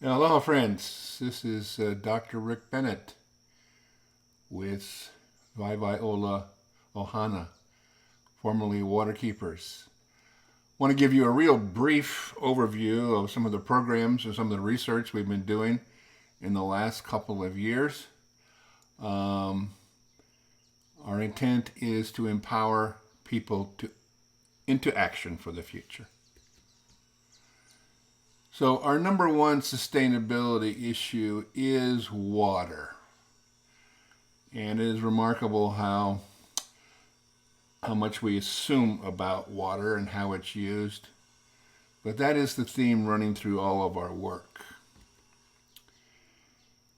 Aloha, friends. This is Dr. Rick Bennett with Waiwai Ola Ohana, formerly Waterkeepers. Want to give you a real brief overview of some of the programs and some of the research we've been doing in the last couple of years. Our intent is to empower people into action for the future. So our number one sustainability issue is water. And it is remarkable how much we assume about water and how it's used. But that is the theme running through all of our work.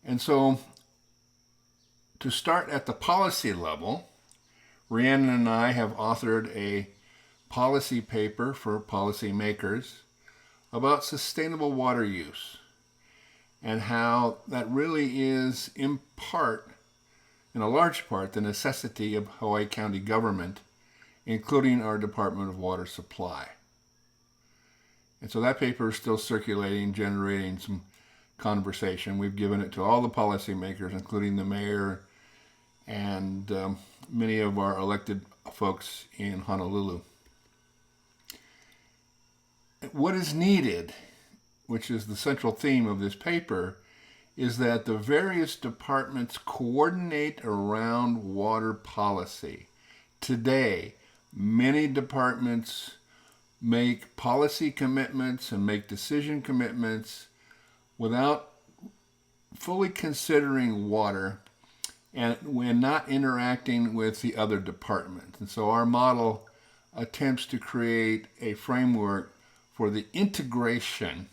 And so to start at the policy level, Rhiannon and I have authored a policy paper for policymakers about sustainable water use and how that really is in a large part, the necessity of Hawaii County government, including our Department of Water Supply. And so that paper is still circulating, generating some conversation. We've given it to all the policymakers, including the mayor and many of our elected folks in Honolulu. What is needed, which is the central theme of this paper, is that the various departments coordinate around water policy. Today, many departments make policy commitments and make decision commitments without fully considering water and when not interacting with the other departments. And so our model attempts to create a framework for the integration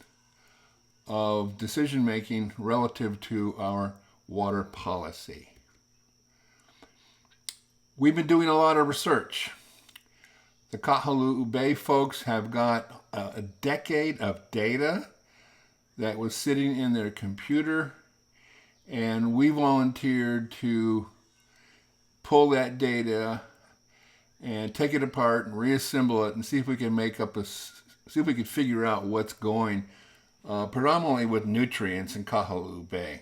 of decision-making relative to our water policy. We've been doing a lot of research. The Kahului Bay folks have got a decade of data that was sitting in their computer, and we volunteered to pull that data and take it apart and reassemble it and see if we can see if we could figure out what's going predominantly with nutrients in Kahului Bay.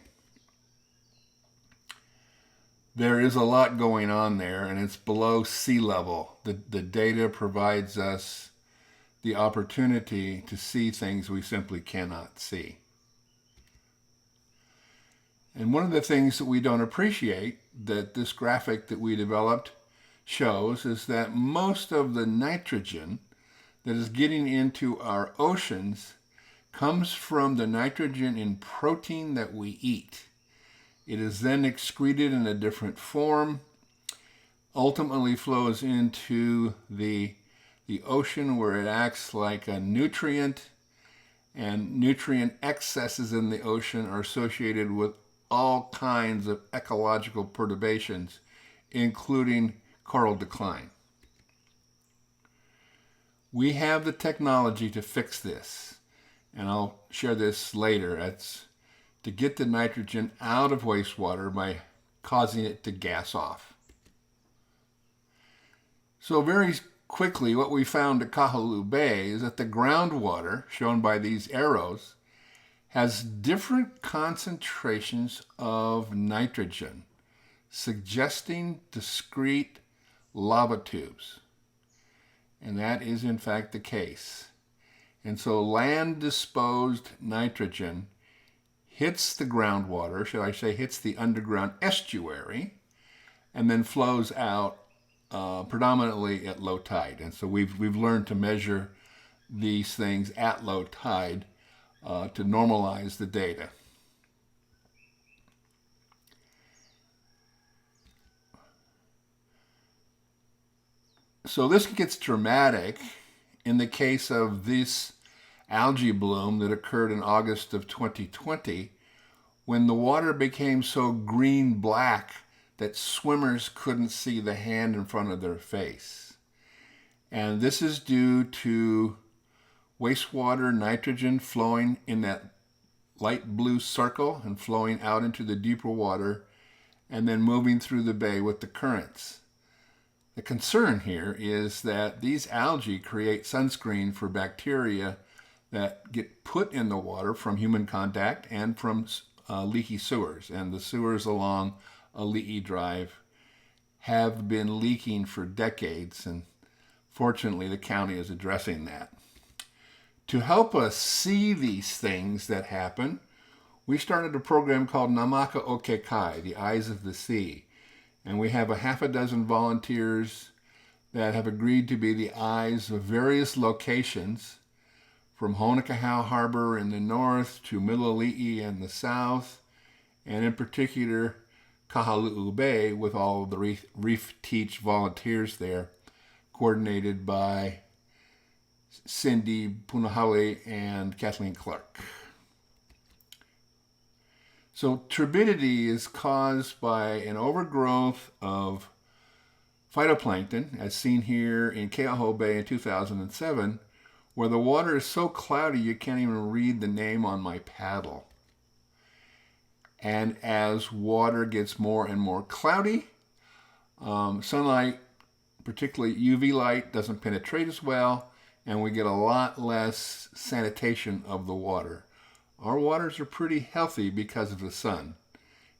There is a lot going on there, and it's below sea level. The data provides us the opportunity to see things we simply cannot see. And one of the things that we don't appreciate that this graphic that we developed shows is that most of the nitrogen that is getting into our oceans comes from the nitrogen in protein that we eat. It is then excreted in a different form, ultimately flows into the ocean where it acts like a nutrient, and nutrient excesses in the ocean are associated with all kinds of ecological perturbations, including coral decline. We have the technology to fix this, and I'll share this later. It's to get the nitrogen out of wastewater by causing it to gas off. So very quickly, what we found at Kahului Bay is that the groundwater, shown by these arrows, has different concentrations of nitrogen, suggesting discrete lava tubes. And that is in fact the case. And so land-disposed nitrogen hits the groundwater, should I say hits the underground estuary, and then flows out predominantly at low tide. And so we've learned to measure these things at low tide to normalize the data. So this gets dramatic in the case of this algae bloom that occurred in August of 2020, when the water became so green-black that swimmers couldn't see the hand in front of their face. And this is due to wastewater nitrogen flowing in that light blue circle and flowing out into the deeper water and then moving through the bay with the currents. The concern here is that these algae create sunscreen for bacteria that get put in the water from human contact and from leaky sewers. And the sewers along Ali'i Drive have been leaking for decades, and fortunately the county is addressing that. To help us see these things that happen, we started a program called Namaka Okekai, the Eyes of the Sea. And we have a half a dozen volunteers that have agreed to be the eyes of various locations, from Honokaha Harbor in the north to Milili'i in the south, and in particular Kahalu'u Bay with all of the Reef Teach volunteers there, coordinated by Cindy Punahale and Kathleen Clark. So turbidity is caused by an overgrowth of phytoplankton, as seen here in Keauhou Bay in 2007, where the water is so cloudy you can't even read the name on my paddle. And as water gets more and more cloudy, sunlight, particularly UV light, doesn't penetrate as well, and we get a lot less sanitation of the water. Our waters are pretty healthy because of the sun,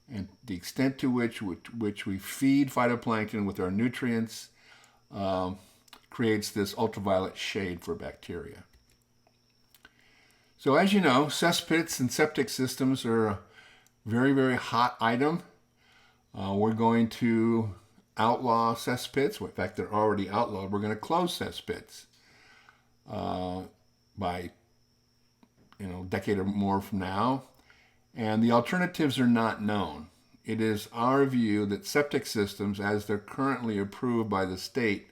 and the extent to which we feed phytoplankton with our nutrients creates this ultraviolet shade for bacteria. So as you know, cesspits and septic systems are a very, very hot item. We're going to outlaw cesspits. In fact, they're already outlawed. We're going to close cesspits by a decade or more from now. And the alternatives are not known. It is our view that septic systems, as they're currently approved by the state,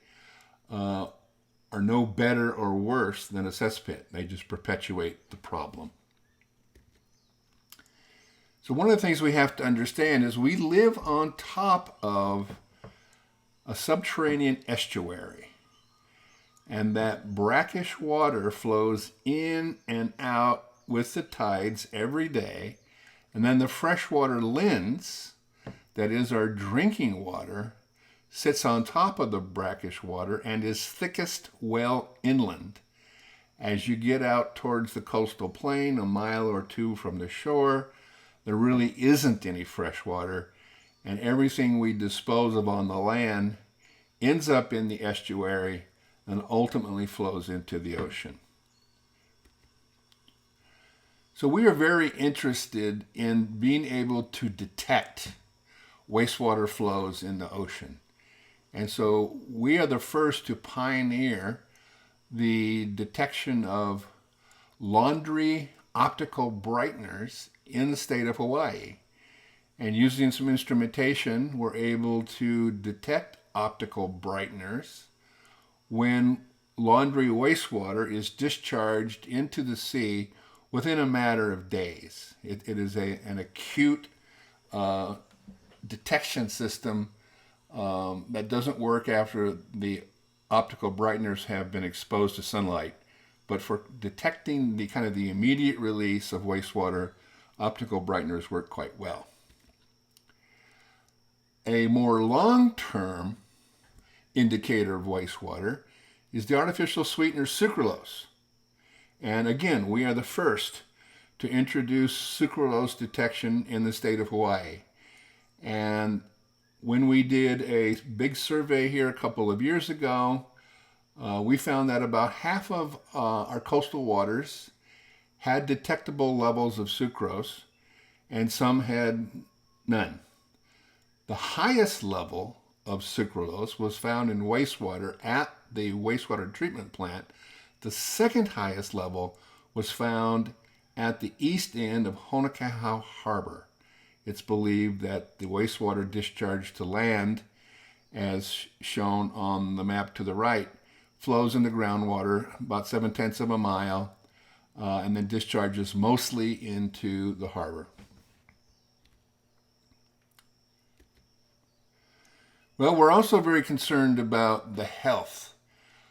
are no better or worse than a cesspit. They just perpetuate the problem. So one of the things we have to understand is we live on top of a subterranean estuary, and that brackish water flows in and out with the tides every day, and then the freshwater lens, that is our drinking water, sits on top of the brackish water and is thickest well inland. As you get out towards the coastal plain, a mile or two from the shore, there really isn't any fresh water, and everything we dispose of on the land ends up in the estuary and ultimately flows into the ocean. So we are very interested in being able to detect wastewater flows in the ocean. And so we are the first to pioneer the detection of laundry optical brighteners in the state of Hawaii. And using some instrumentation, we're able to detect optical brighteners when laundry wastewater is discharged into the sea within a matter of days. It is an acute detection system that doesn't work after the optical brighteners have been exposed to sunlight. But for detecting the immediate release of wastewater, optical brighteners work quite well. A more long-term indicator of wastewater is the artificial sweetener sucralose. And again, we are the first to introduce sucralose detection in the state of Hawaii. And when we did a big survey here a couple of years ago, we found that about half of our coastal waters had detectable levels of sucrose, and some had none. The highest level of sucralose was found in wastewater at the wastewater treatment plant. The second highest level was found at the east end of Honokaha Harbor. It's believed that the wastewater discharged to land, as shown on the map to the right, flows in the groundwater about 7/10 of a mile and then discharges mostly into the harbor. Well, we're also very concerned about the health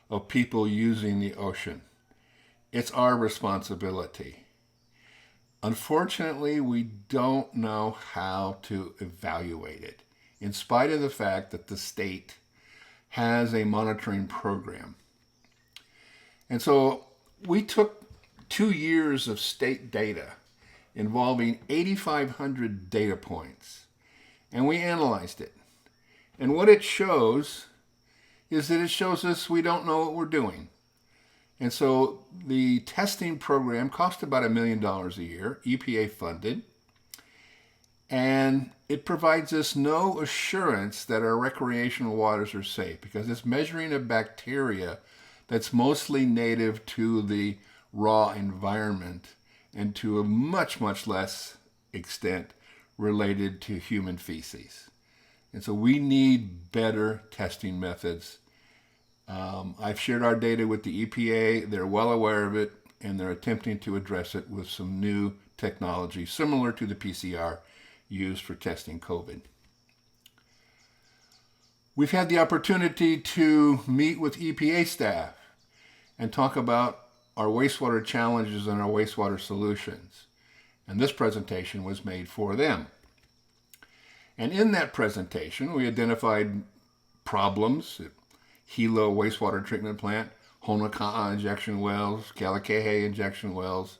of people using the ocean. It's our responsibility. Unfortunately, we don't know how to evaluate it, in spite of the fact that the state has a monitoring program. And so we took 2 years of state data involving 8,500 data points, and we analyzed it. And what it shows is that it shows us we don't know what we're doing. And so the testing program cost about $1 million a year, EPA funded, and it provides us no assurance that our recreational waters are safe because it's measuring a bacteria that's mostly native to the raw environment and to a much, much less extent related to human feces. And so we need better testing methods. I've shared our data with the EPA. They're well aware of it, and they're attempting to address it with some new technology similar to the PCR used for testing COVID. We've had the opportunity to meet with EPA staff and talk about our wastewater challenges and our wastewater solutions. And this presentation was made for them. And in that presentation, we identified problems at Hilo wastewater treatment plant, Honoka'a injection wells, Kalakahe injection wells.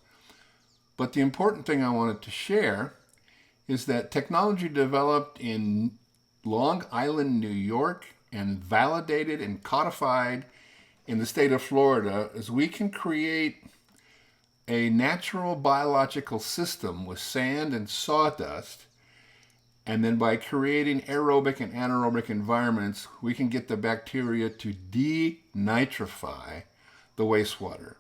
But the important thing I wanted to share is that technology developed in Long Island, New York, and validated and codified in the state of Florida is we can create a natural biological system with sand and sawdust, and then by creating aerobic and anaerobic environments, we can get the bacteria to denitrify the wastewater.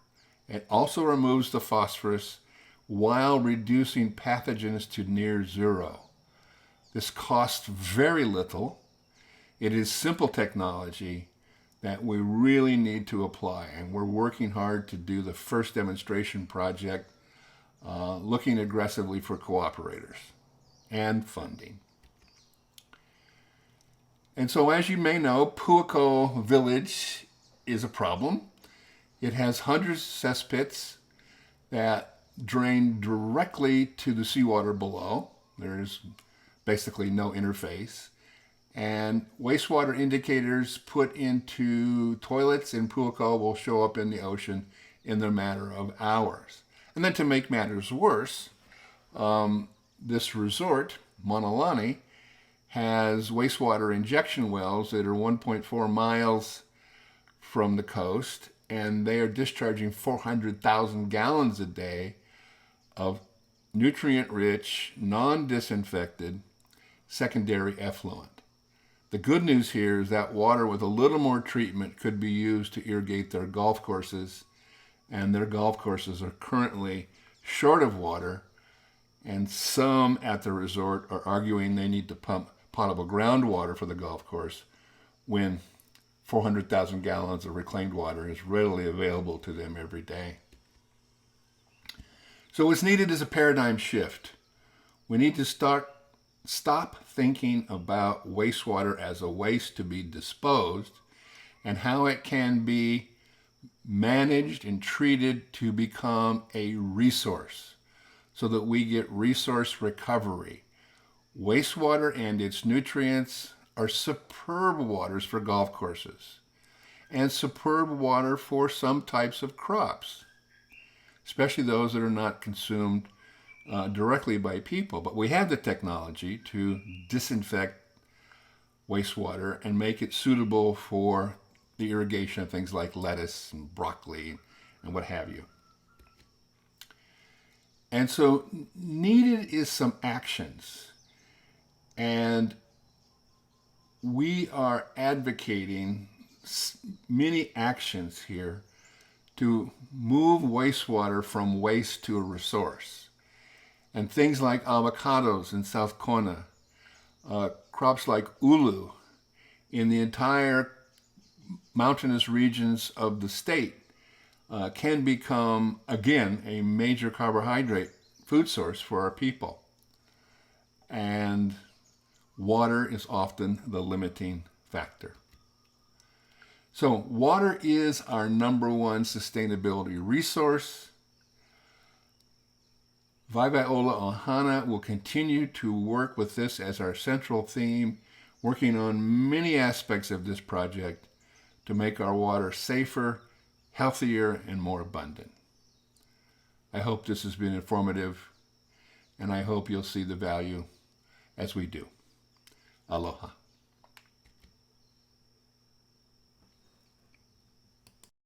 It also removes the phosphorus while reducing pathogens to near zero. This costs very little. It is simple technology that we really need to apply, and we're working hard to do the first demonstration project, looking aggressively for cooperators and funding. And so, as you may know, Puako Village is a problem. It has hundreds of cesspits that drain directly to the seawater below. There's basically no interface. And wastewater indicators put into toilets in Puako will show up in the ocean in the matter of hours. And then to make matters worse, this resort, Monolani, has wastewater injection wells that are 1.4 miles from the coast, and they are discharging 400,000 gallons a day of nutrient-rich, non-disinfected secondary effluent. The good news here is that water with a little more treatment could be used to irrigate their golf courses, and their golf courses are currently short of water, and some at the resort are arguing they need to pump potable groundwater for the golf course when 400,000 gallons of reclaimed water is readily available to them every day. So what's needed is a paradigm shift. We need to stop thinking about wastewater as a waste to be disposed and how it can be managed and treated to become a resource so that we get resource recovery. Wastewater and its nutrients are superb waters for golf courses and superb water for some types of crops, especially those that are not consumed directly by people. But we have the technology to disinfect wastewater and make it suitable for the irrigation of things like lettuce and broccoli and what have you. And so needed is some actions. And we are advocating many actions here to move wastewater from waste to a resource. And things like avocados in South Kona, crops like ulu in the entire mountainous regions of the state can become, again, a major carbohydrate food source for our people. And water is often the limiting factor. So water is our number one sustainability resource. Waiwai Ola Ohana will continue to work with this as our central theme, working on many aspects of this project to make our water safer, healthier, and more abundant. I hope this has been informative, and I hope you'll see the value as we do. Aloha.